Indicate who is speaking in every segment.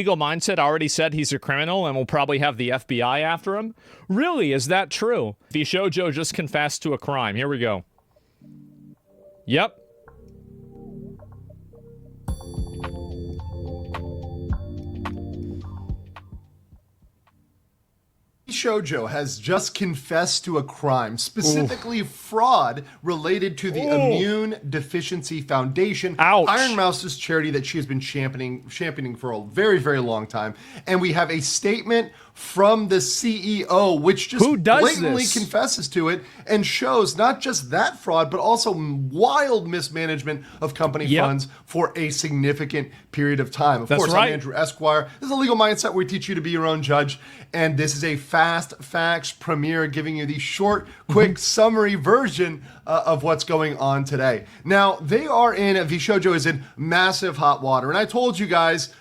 Speaker 1: Legal Mindset already said he's a criminal and will probably have the FBI after him. Really, is that true? Vshojo just confessed to a crime. Here we go. Yep.
Speaker 2: Vshojo has just confessed to a crime, specifically fraud related to the Immune Deficiency Foundation,
Speaker 1: Ouch.
Speaker 2: Iron Mouse's charity that she has been championing for a very, very long time. And we have a statement from the CEO, which just blatantly confesses to it and shows not just that fraud, but also wild mismanagement of company funds for a significant period of time. Of course, I'm Andrew Esquire. This is a Legal Mindset where we teach you to be your own judge. And this is a Fast Facts premiere giving you the short, quick summary version of what's going on today. Now, Vshojo is in massive hot water. And I told you guys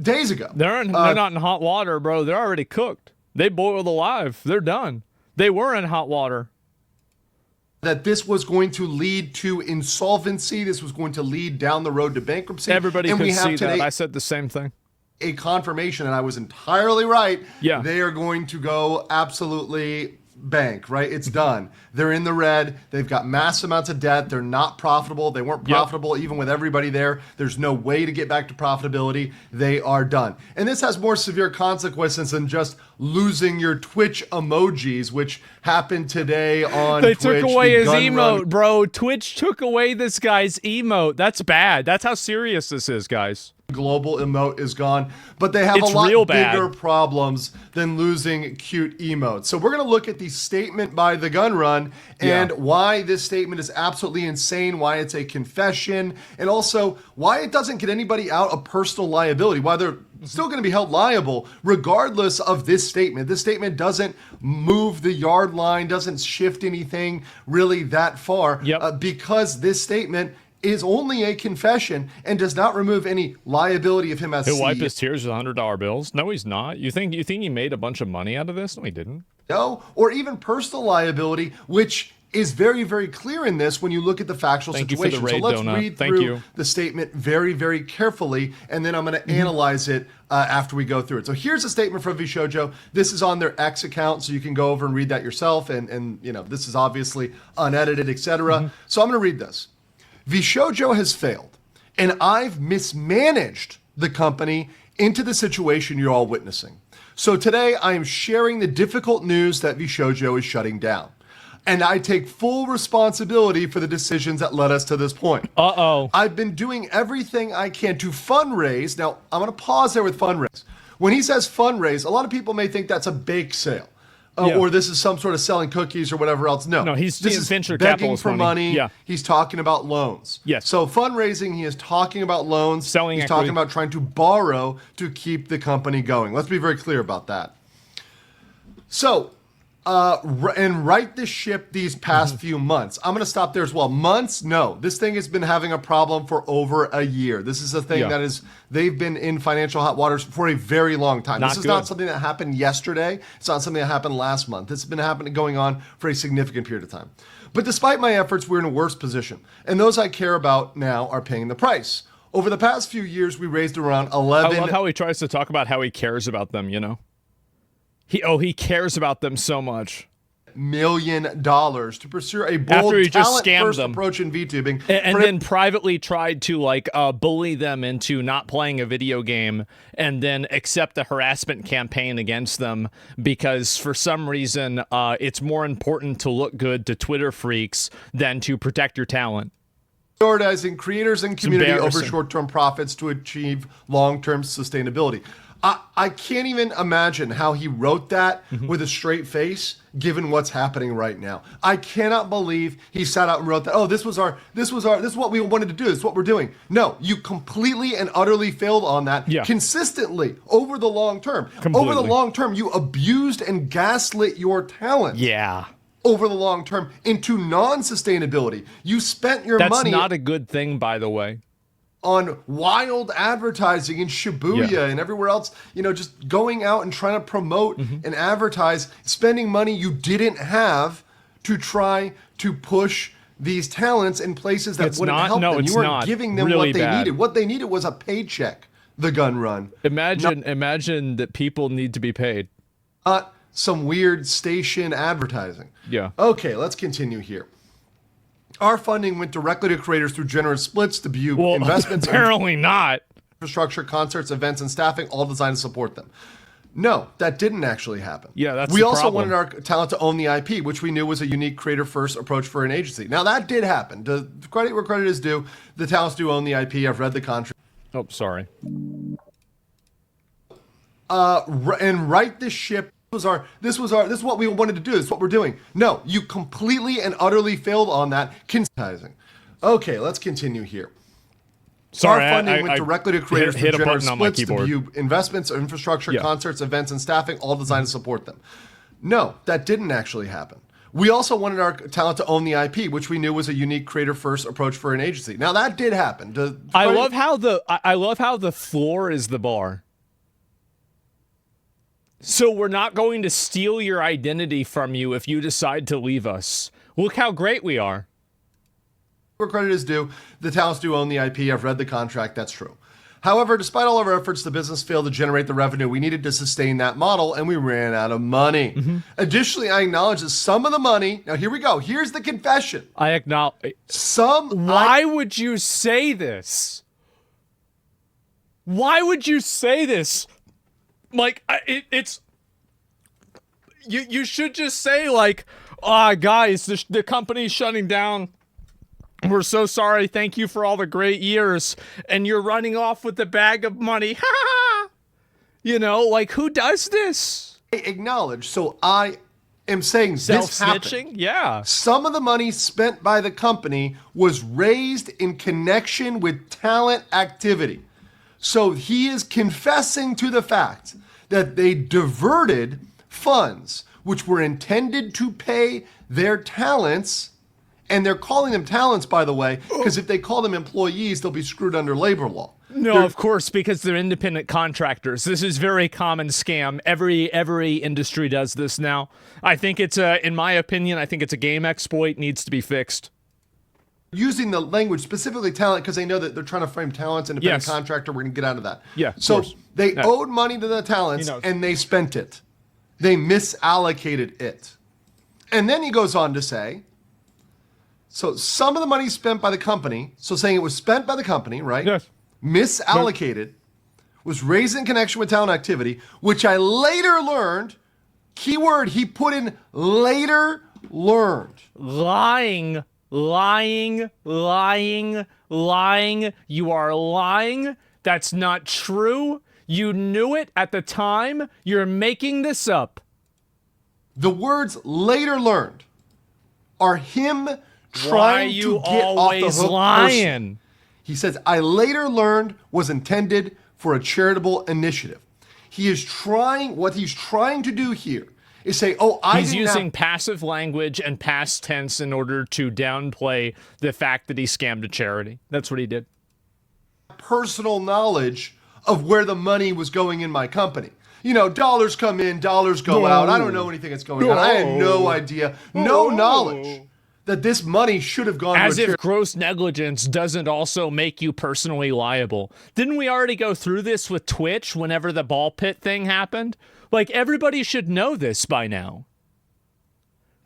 Speaker 2: days ago.
Speaker 1: They're not in hot water, bro. They're already cooked. They boiled alive. They're done. They were in hot water.
Speaker 2: That this was going to lead to insolvency. This was going to lead down the road to bankruptcy.
Speaker 1: Everybody could see that. I said the same thing.
Speaker 2: A confirmation, and I was entirely right.
Speaker 1: Yeah.
Speaker 2: They are going to go absolutely bank, right? It's done. They're in the red. They've got mass amounts of debt. They're not profitable. They weren't profitable even with everybody there. There's no way to get back to profitability. They are done. And this has more severe consequences than just losing your Twitch emojis, which happened today on Twitch.
Speaker 1: They took away his emote, bro. Twitch took away this guy's emote. That's bad. That's how serious this is, guys.
Speaker 2: Global emote is gone, but they have a lot bigger problems than losing cute emotes. So we're going to look at the statement by the Gun Run and why this statement is absolutely insane, why it's a confession, and also why it doesn't get anybody out of personal liability, why they're still going to be held liable regardless of this statement. This statement doesn't move the yard line, doesn't shift anything really that far because this statement is only a confession and does not remove any liability of him as CEO.
Speaker 1: He'll wipe his tears with $100 bills? No, he's not. You think he made a bunch of money out of this? No, he didn't.
Speaker 2: No, or even personal liability, which is very, very clear in this when you look at the factual situation. So let's read through the statement very, very carefully, and then I'm going to analyze it after we go through it. So here's a statement from Vshojo. This is on their X account, so you can go over and read that yourself. And you know, this is obviously unedited, etc. So I'm going to read this. Vshojo has failed, and I've mismanaged the company into the situation you're all witnessing. So today I am sharing the difficult news that Vshojo is shutting down. And I take full responsibility for the decisions that led us to this point. I've been doing everything I can to fundraise. Now, I'm going to pause there with fundraise. When he says fundraise, a lot of people may think that's a bake sale. Or this is some sort of selling cookies or whatever else. No,
Speaker 1: this is venture
Speaker 2: begging for
Speaker 1: money.
Speaker 2: He's talking about loans.
Speaker 1: Yes.
Speaker 2: So fundraising, he is talking about loans. He's
Speaker 1: equity.
Speaker 2: Talking about trying to borrow to keep the company going. Let's be very clear about that. So, and right this ship these past few months. I'm going to stop there as well. Months? No. This thing has been having a problem for over a year. This is a thing that is, they've been in financial hot waters for a very long time. This is not something that happened yesterday. It's not something that happened last month. This has been going on for a significant period of time. But despite my efforts, we're in a worse position. And those I care about now are paying the price. Over the past few years, we raised around 11...
Speaker 1: I love how he tries to talk about how he cares about them, you know? He cares about them so much.
Speaker 2: $1 million to pursue a bold talent-first approach in VTubing.
Speaker 1: And then privately tried to bully them into not playing a video game and then accept a harassment campaign against them because for some reason it's more important to look good to Twitter freaks than to protect your talent.
Speaker 2: Prioritizing creators and community over short-term profits to achieve long-term sustainability. I can't even imagine how he wrote that with a straight face, given what's happening right now. I cannot believe he sat out and wrote that. Oh, this is what we wanted to do. This is what we're doing. No, you completely and utterly failed on that consistently over the long term. Over the long term, you abused and gaslit your talent.
Speaker 1: Yeah.
Speaker 2: Over the long term into non-sustainability. You spent your money.
Speaker 1: That's not a good thing, by the way.
Speaker 2: On wild advertising in Shibuya and everywhere else, you know, just going out and trying to promote and advertise, spending money you didn't have to try to push these talents in places that wouldn't help them. You weren't giving them what they needed. What they needed was a paycheck. the gun run.
Speaker 1: Imagine that people need to be paid.
Speaker 2: Some weird station advertising.
Speaker 1: Yeah.
Speaker 2: Okay, let's continue here. Our funding went directly to creators through generous splits, debut investments.
Speaker 1: Apparently not.
Speaker 2: Infrastructure, concerts, events, and staffing, all designed to support them. No, that didn't actually happen.
Speaker 1: Yeah, that's
Speaker 2: we
Speaker 1: the
Speaker 2: also
Speaker 1: problem.
Speaker 2: wanted our talent to own the IP, which we knew was a unique creator-first approach for an agency. Now, that did happen. To credit where credit is due, the talents do own the IP. I've read the contract.
Speaker 1: Oh, sorry.
Speaker 2: And right this ship. This is what we wanted to do. This is what we're doing. No, you completely and utterly failed on that. Okay, let's continue here.
Speaker 1: Sorry,
Speaker 2: our funding went directly to creators
Speaker 1: hit
Speaker 2: through
Speaker 1: a
Speaker 2: generous
Speaker 1: button on my
Speaker 2: splits,
Speaker 1: keyboard.
Speaker 2: debut investments, infrastructure, concerts, events, and staffing, all designed to support them. No, that didn't actually happen. We also wanted our talent to own the IP, which we knew was a unique creator-first approach for an agency. Now, that did happen.
Speaker 1: I love how the floor is the bar. So we're not going to steal your identity from you if you decide to leave us. Look how great we are.
Speaker 2: Where credit is due, the talents do own the IP. I've read the contract. That's true. However, despite all of our efforts, the business failed to generate the revenue we needed to sustain that model, and we ran out of money. Mm-hmm. Additionally, I acknowledge that some of the money... Now, here we go. Here's the confession.
Speaker 1: I acknowledge... Why would you say this? Why would you say this? Like, it's... You should just say, like, guys, the company's shutting down. We're so sorry. Thank you for all the great years. And you're running off with the bag of money. You know, like, who does this?
Speaker 2: I acknowledge. So I am saying this happened.
Speaker 1: Yeah.
Speaker 2: Some of the money spent by the company was raised in connection with talent activity. So he is confessing to the fact that they diverted funds which were intended to pay their talents, and they're calling them talents, by the way, because if they call them employees, they'll be screwed under labor law.
Speaker 1: No, of course, because they're independent contractors. This is very common scam. Every industry does this now. I think it's in my opinion, I think it's a game exploit, needs to be fixed.
Speaker 2: Using the language, specifically talent, because they know that they're trying to frame talents, independent contractor, we're going to get out of that.
Speaker 1: Yeah,
Speaker 2: so they owed money to the talents, and they spent it. They misallocated it. And then he goes on to say, so some of the money spent by the company, so saying it was spent by the company, right?
Speaker 1: Yes.
Speaker 2: Misallocated, was raised in connection with talent activity, which I later learned, keyword he put in later learned.
Speaker 1: Lying. You are lying. That's not true. You knew it at the time. You're making this up.
Speaker 2: The words later learned are him trying to get off the hook.
Speaker 1: Lying?
Speaker 2: He says, I later learned was intended for a charitable initiative. What he's trying to do here is say, he's
Speaker 1: using passive language and past tense in order to downplay the fact that he scammed a charity. That's what he did.
Speaker 2: Personal knowledge of where the money was going in my company. You know, dollars come in, dollars go out. I don't know anything that's going on. I had no idea, no knowledge that this money should have gone
Speaker 1: as if gross negligence doesn't also make you personally liable. Didn't we already go through this with Twitch whenever the ball pit thing happened? Like, everybody should know this by now.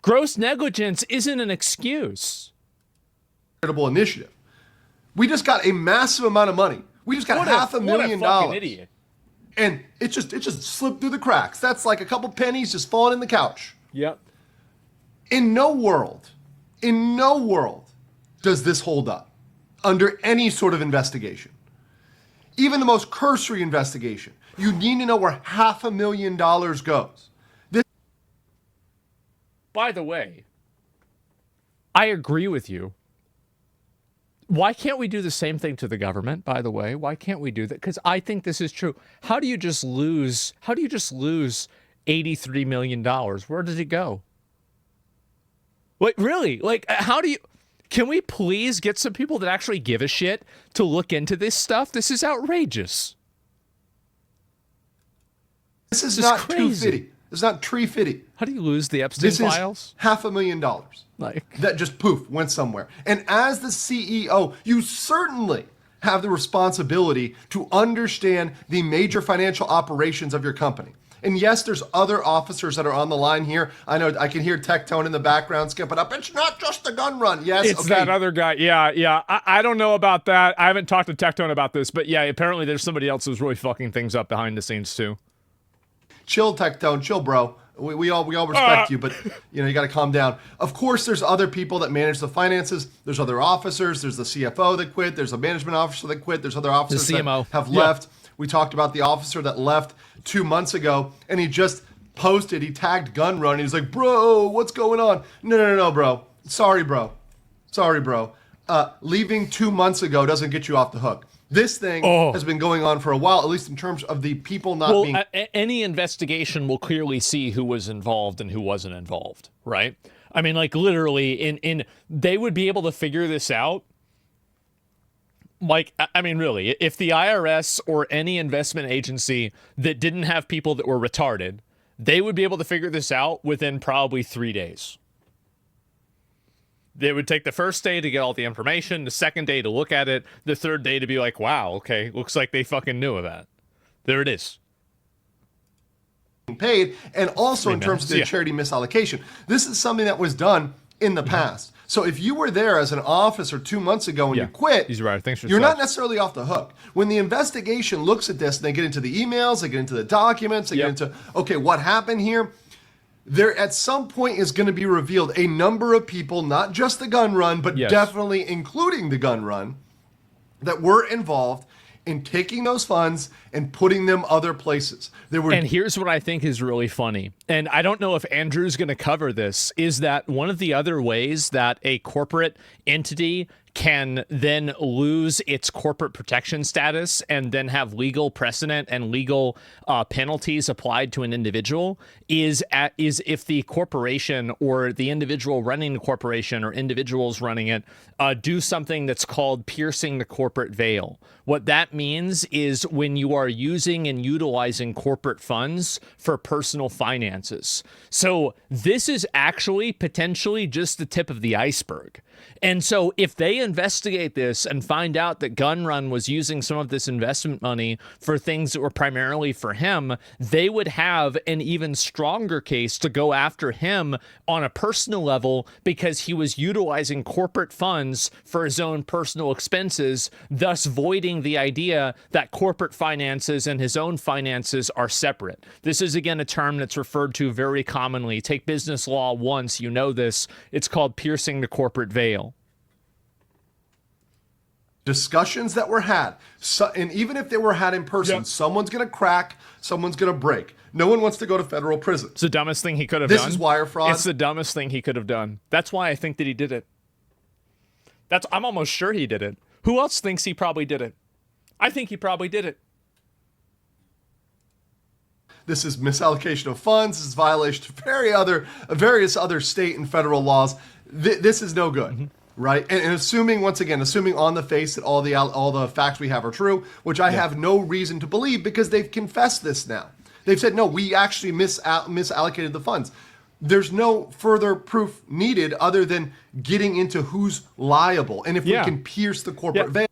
Speaker 1: Gross negligence isn't an excuse.
Speaker 2: Charitable initiative. We just got a massive amount of money. We just got $500,000.
Speaker 1: Fucking idiot.
Speaker 2: And it just slipped through the cracks. That's like a couple pennies just falling in the couch.
Speaker 1: Yep.
Speaker 2: In no world does this hold up under any sort of investigation. Even the most cursory investigation. You need to know where $500,000 goes.
Speaker 1: By the way, I agree with you. Why can't we do the same thing to the government, by the way? Why can't we do that? Because I think this is true. How do you just lose $83 million? Where does it go? Like, really? Like, can we please get some people that actually give a shit to look into this stuff? This is outrageous.
Speaker 2: This is not crazy. It's not tree fitty.
Speaker 1: How do you lose the Epstein files?
Speaker 2: This is $500,000.
Speaker 1: Like,
Speaker 2: that just poof went somewhere. And as the CEO, you certainly have the responsibility to understand the major financial operations of your company. And yes, there's other officers that are on the line here. I know I can hear Tectone in the background skipping up. It's not just the gun run. Yes,
Speaker 1: it's that other guy. Yeah. I don't know about that. I haven't talked to Tectone about this, but yeah, apparently there's somebody else who's really fucking things up behind the scenes too.
Speaker 2: Chill, Tectone. Chill, bro. We all respect you, but you got to calm down. Of course, there's other people that manage the finances. There's other officers. There's the CFO that quit. There's a management officer that quit. There's other officers that have left. We talked about the officer that left 2 months ago, and he just posted. He tagged Gun Run. And he's like, "Bro, what's going on?" No, bro. Sorry, bro. Leaving 2 months ago doesn't get you off the hook. This thing has been going on for a while, at least in terms of the people not being...
Speaker 1: Any investigation will clearly see who was involved and who wasn't involved, right? I mean, like, literally, they would be able to figure this out. Like, I mean, really, if the IRS or any investment agency that didn't have people that were retarded, they would be able to figure this out within probably 3 days. They would take the first day to get all the information, the second day to look at it, the third day to be like, wow, okay, looks like they fucking knew of that. There it is.
Speaker 2: Paid, and also in terms of the charity misallocation. This is something that was done in the past. So if you were there as an officer 2 months ago and you quit,
Speaker 1: he's right. Thanks for
Speaker 2: you're not necessarily off the hook. When the investigation looks at this and they get into the emails, they get into the documents, they get into, okay, what happened here? There at some point is going to be revealed a number of people, not just the gun run, but definitely including the gun run, that were involved in taking those funds and putting them other places.
Speaker 1: And here's what I think is really funny, and I don't know if Andrew's going to cover this, is that one of the other ways that a corporate entity can then lose its corporate protection status and then have legal precedent and legal penalties applied to an individual is if the corporation or the individual running the corporation or individuals running it do something that's called piercing the corporate veil. What that means is when you are using and utilizing corporate funds for personal finances. So this is actually potentially just the tip of the iceberg. And so if they investigate this and find out that Gun Run was using some of this investment money for things that were primarily for him, they would have an even stronger case to go after him on a personal level because he was utilizing corporate funds for his own personal expenses, thus voiding the idea that corporate finances and his own finances are separate. This is, again, a term that's referred to very commonly. Take business law once, you know this. It's called piercing the corporate veil.
Speaker 2: Discussions that were had, and even if they were had in person, someone's going to crack, someone's going to break. No one wants to go to federal prison.
Speaker 1: It's the dumbest thing he could have done.
Speaker 2: This is wire fraud.
Speaker 1: It's the dumbest thing he could have done. That's why I think that he did it. I'm almost sure he did it. Who else thinks he probably did it? I think he probably did it.
Speaker 2: This is misallocation of funds. This is violation of various other state and federal laws. This is no good. Mm-hmm. Right, and assuming on the face that all the facts we have are true, which I have no reason to believe because they've confessed this now. They've said, no, we actually misallocated the funds. There's no further proof needed other than getting into who's liable, and if we can pierce the corporate veil.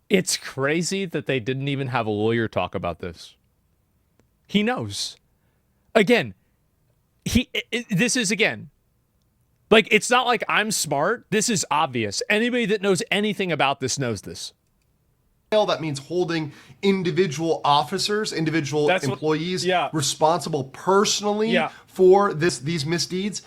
Speaker 1: It's crazy that they didn't even have a lawyer talk about this. He knows. Again, this is, again, like, it's not like I'm smart. This is obvious. Anybody that knows anything about this knows this.
Speaker 2: That means holding individual officers, employees responsible personally for these misdeeds.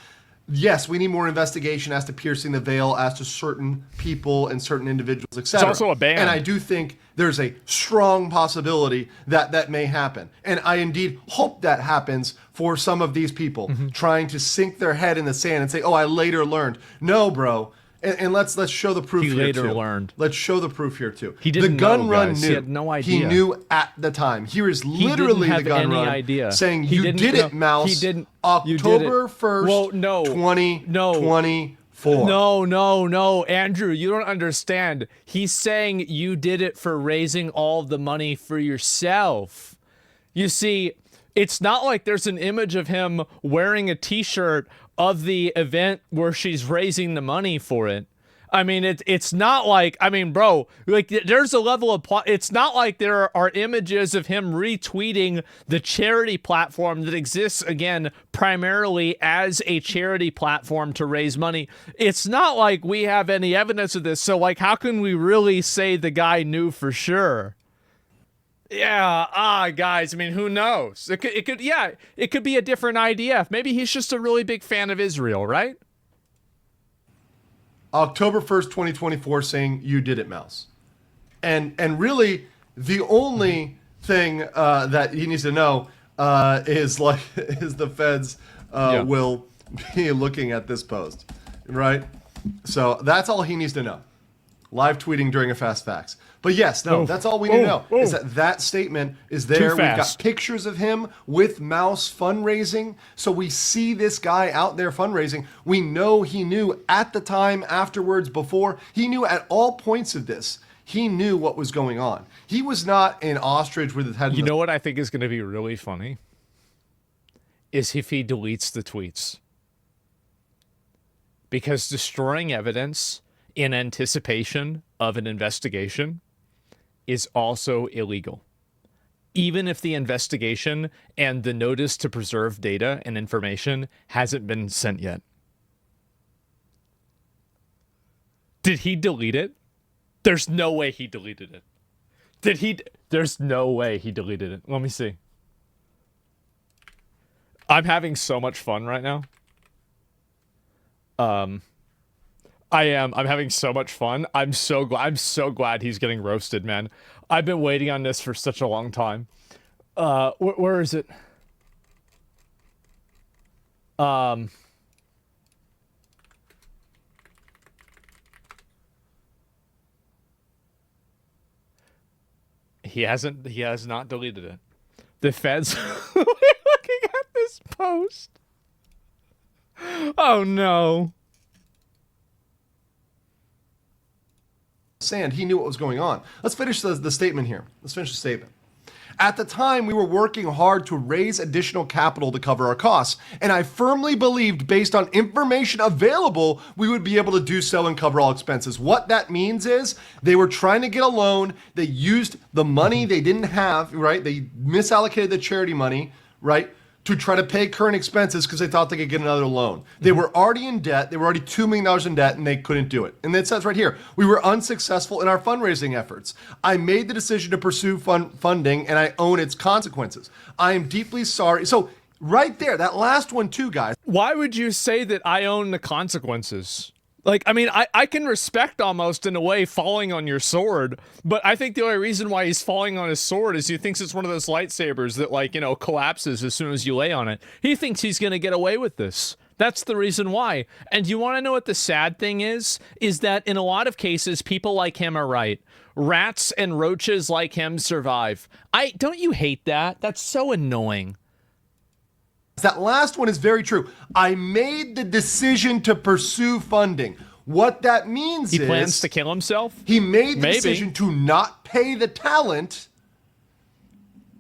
Speaker 2: Yes, we need more investigation as to piercing the veil as to certain people and certain individuals, etc.
Speaker 1: It's also a ban.
Speaker 2: And I do think there's a strong possibility that may happen. And I indeed hope that happens for some of these people trying to sink their head in the sand and say, oh, I later learned. No, bro. And let's show the proof here too. He
Speaker 1: later learned.
Speaker 2: Let's show the proof here too.
Speaker 1: He didn't
Speaker 2: the gun
Speaker 1: know,
Speaker 2: run
Speaker 1: guys.
Speaker 2: knew.
Speaker 1: He had no idea.
Speaker 2: He knew at the time. Here is literally the gun run
Speaker 1: idea.
Speaker 2: saying you did it, Mouse.
Speaker 1: He didn't.
Speaker 2: October 1st, 2024.
Speaker 1: No, Andrew, you don't understand. He's saying you did it for raising all the money for yourself. You see, it's not like there's an image of him wearing a t-shirt of the event where she's raising the money for it. I mean, it's not like, I mean, bro, like there's a level of, it's not like there are images of him retweeting the charity platform that exists, again, primarily as a charity platform to raise money. It's not like we have any evidence of this. So, like, how can we really say the guy knew for sure? Yeah, guys, I mean, who knows? It could be a different IDF. Maybe he's just a really big fan of Israel, right?
Speaker 2: October 1st, 2024, saying you did it, Mouse. And really, the only thing that he needs to know is the feds will be looking at this post, right? So that's all he needs to know. Live tweeting during a Fast Facts. But yes, that's all we need to know, is that statement is there. We've got pictures of him with Mouse fundraising. So we see this guy out there fundraising. We know he knew at the time, afterwards, before. He knew at all points of this. He knew what was going on. He was not an ostrich with his head in the...
Speaker 1: You know what I think is going to be really funny? Is if he deletes the tweets. Because destroying evidence in anticipation of an investigation is also illegal. Even if the investigation and the notice to preserve data and information hasn't been sent yet. Did he delete it? There's no way he deleted it. Did he? There's no way he deleted it. Let me see. I'm having so much fun right now. I am. I'm having so much fun. I'm so glad he's getting roasted, man. I've been waiting on this for such a long time. Where is it? He has not deleted it. The feds looking at this post. Oh no.
Speaker 2: Sand. He knew what was going on. Let's finish the statement here. Let's finish the statement. At the time, we were working hard to raise additional capital to cover our costs, and I firmly believed, based on information available, we would be able to do so and cover all expenses. What that means is they were trying to get a loan. They used the money they didn't have, right? They misallocated the charity money, right, to try to pay current expenses because they thought they could get another loan. They were already in debt. They were already $2 million in debt, and they couldn't do it. And it says right here, we were unsuccessful in our fundraising efforts. I made the decision to pursue funding, and I own its consequences. I am deeply sorry. So right there, that last one too, guys.
Speaker 1: Why would you say that I own the consequences? Like, I mean, I can respect almost in a way falling on your sword, but I think the only reason why he's falling on his sword is he thinks it's one of those lightsabers that, like, you know, collapses as soon as you lay on it. He thinks he's going to get away with this. That's the reason why. And you want to know what the sad thing is that in a lot of cases, people like him are right. Rats and roaches like him survive. Don't you hate that? That's so annoying.
Speaker 2: That last one is very true. I made the decision to pursue funding. What that means is...
Speaker 1: He plans to kill himself?
Speaker 2: He made the decision to not pay the talent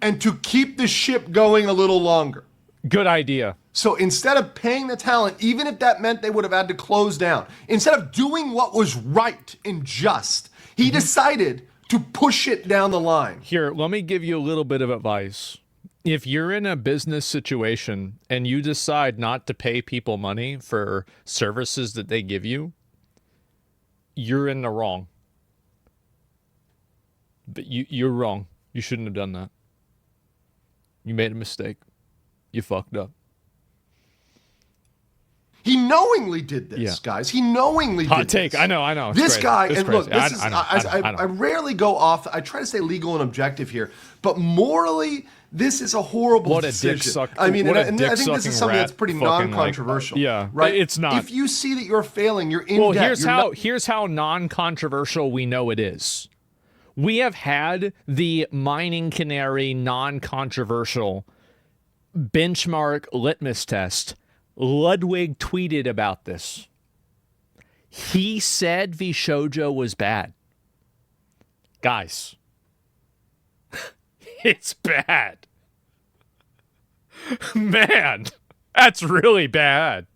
Speaker 2: and to keep the ship going a little longer.
Speaker 1: Good idea.
Speaker 2: So instead of paying the talent, even if that meant they would have had to close down, instead of doing what was right and just, he decided to push it down the line.
Speaker 1: Here, let me give you a little bit of advice. If you're in a business situation and you decide not to pay people money for services that they give you, you're in the wrong. But you're wrong. You shouldn't have done that. You made a mistake. You fucked up.
Speaker 2: He knowingly did this, guys. He knowingly did
Speaker 1: Hot take.
Speaker 2: This.
Speaker 1: I know.
Speaker 2: It's this crazy. Guy, it's and crazy. Look, this is, I rarely go off. I try to stay legal and objective here, but morally, this is a horrible decision. I mean, and I think this is something that's pretty non-controversial. Right?
Speaker 1: It's not.
Speaker 2: If you see that you're failing, you're in debt.
Speaker 1: Here's how non-controversial we know it is. We have had the mining canary non-controversial benchmark litmus test. Ludwig tweeted about this. He said Vshojo was bad. Guys, it's bad. Man, that's really bad.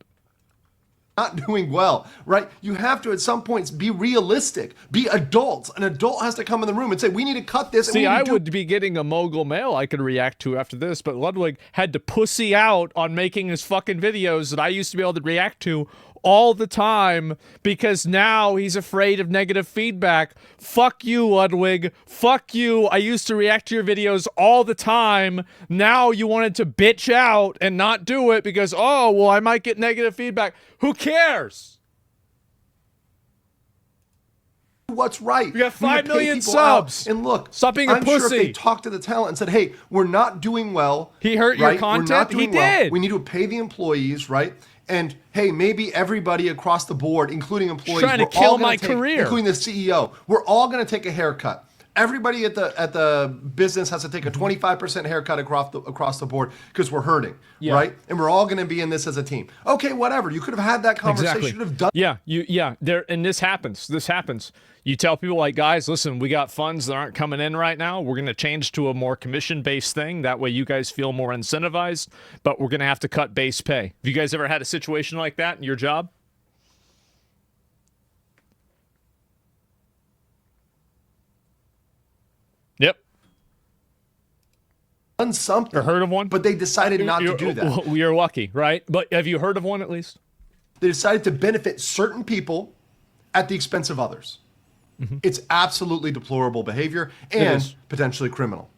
Speaker 2: not doing well, right? You have to at some points be realistic, be adults. An adult has to come in the room and say, we need to cut this.
Speaker 1: See, I would be getting a mogul mail I could react to after this, but Ludwig had to pussy out on making his fucking videos that I used to be able to react to all the time because now he's afraid of negative feedback. Fuck you, Ludwig. Fuck you. I used to react to your videos all the time. Now you wanted to bitch out and not do it because, oh, well, I might get negative feedback. Who cares?
Speaker 2: What's right?
Speaker 1: We got 5 million subs.
Speaker 2: And look,
Speaker 1: stop being a pussy.
Speaker 2: I'm sure if they talked to the talent and said, hey, we're not doing well.
Speaker 1: He hurt your content? He did.
Speaker 2: We need to pay the employees, right? And hey, maybe everybody across the board, including employees,
Speaker 1: trying to kill my career,
Speaker 2: including the CEO, we're all going to take a haircut. Everybody at the business has to take a 25% haircut across the board because we're hurting, right? And we're all going to be in this as a team. Okay, whatever. You could have had that conversation.
Speaker 1: Exactly.
Speaker 2: You could have done.
Speaker 1: Yeah. And this happens. You tell people like, guys, listen, we got funds that aren't coming in right now. We're going to change to a more commission-based thing. That way you guys feel more incentivized, but we're going to have to cut base pay. Have you guys ever had a situation like that in your job? Yep.
Speaker 2: Done something.
Speaker 1: Or heard of one?
Speaker 2: But they decided not to do that.
Speaker 1: You're lucky, right? But have you heard of one at least?
Speaker 2: They decided to benefit certain people at the expense of others. It's absolutely deplorable behavior and potentially criminal.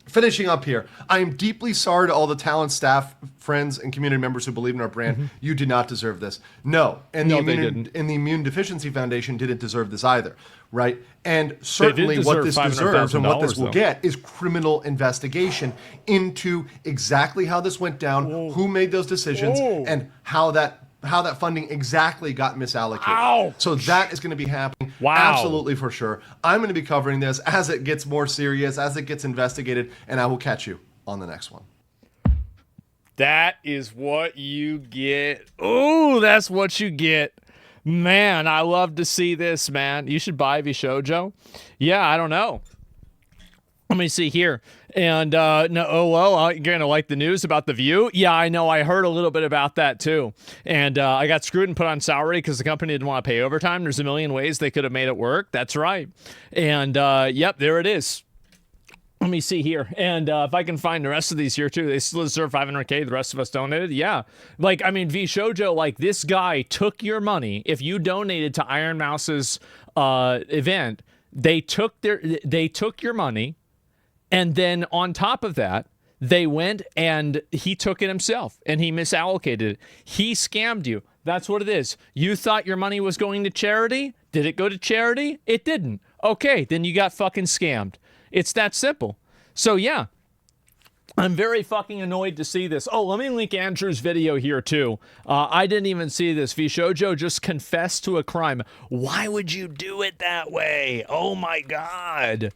Speaker 2: Finishing up here, I am deeply sorry to all the talent, staff, friends, and community members who believe in our brand. You did not deserve this. No, and the Immune Deficiency Foundation didn't deserve this either, right? And certainly what this deserves and what this will get is criminal investigation into exactly how this went down, who made those decisions, and how that funding exactly got misallocated.
Speaker 1: Ow.
Speaker 2: So that is going to be happening.
Speaker 1: Wow.
Speaker 2: Absolutely for sure. I'm going to be covering this as it gets more serious, as it gets investigated, and I will catch you on the next one.
Speaker 1: That is what you get. Oh, that's what you get. Man, I love to see this, man. You should buy Vshojo. Yeah, I don't know. Let me see here. And, no, oh, well, you're going to like the news about The View? Yeah, I know. I heard a little bit about that, too. And I got screwed and put on salary because the company didn't want to pay overtime. There's a million ways they could have made it work. That's right. And, yep, there it is. Let me see here. And if I can find the rest of these here, too. They still deserve $500K. The rest of us donated. Yeah. Like, I mean, Vshojo, like, this guy took your money. If you donated to Iron Mouse's event, they took your money. And then on top of that, they went and he took it himself and he misallocated it. He scammed you. That's what it is. You thought your money was going to charity? Did it go to charity? It didn't. Okay, then you got fucking scammed. It's that simple. So yeah, I'm very fucking annoyed to see this. Oh, let me link Andrew's video here too. I didn't even see this. Vshojo just confessed to a crime. Why would you do it that way? Oh my God.